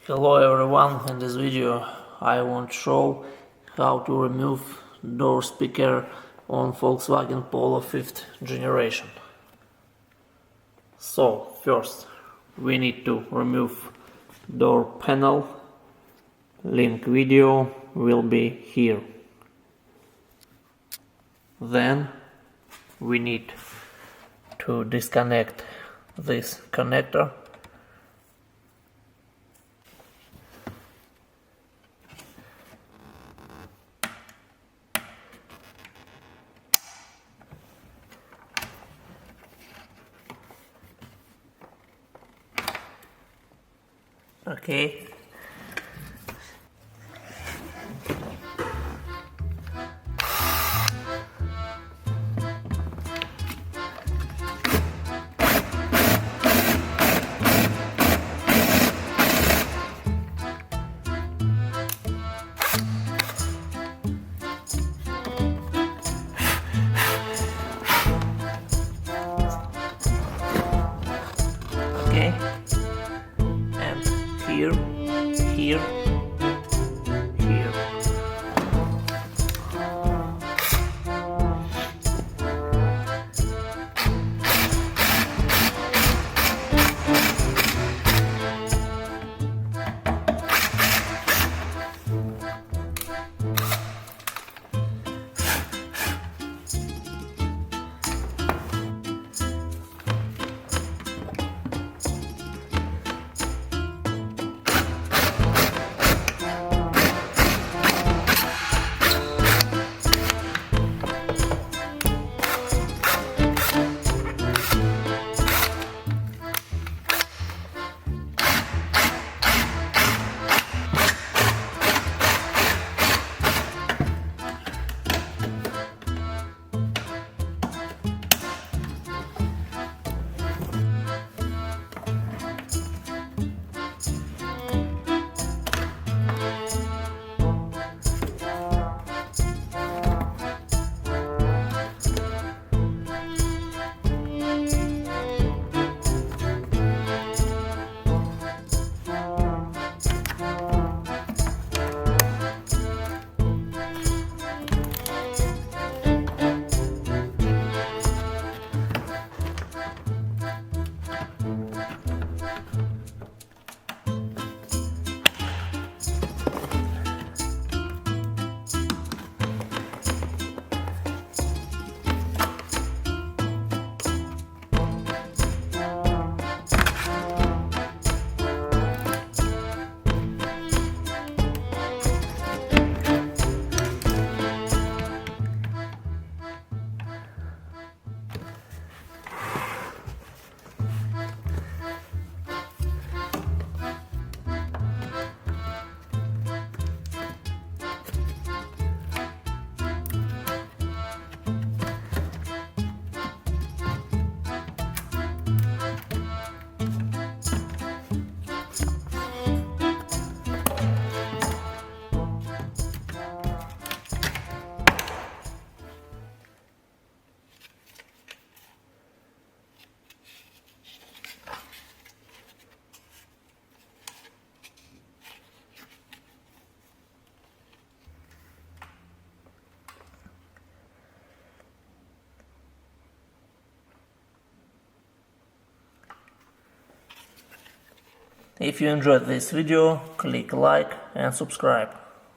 Hello everyone, in this video I want to show how to remove door speaker on Volkswagen Polo 5th generation. So first we need to remove door panel. Link video will be here. Then we need to disconnect this connector. Okay. Okay. And here. Here. If you enjoyed this video, click like and subscribe.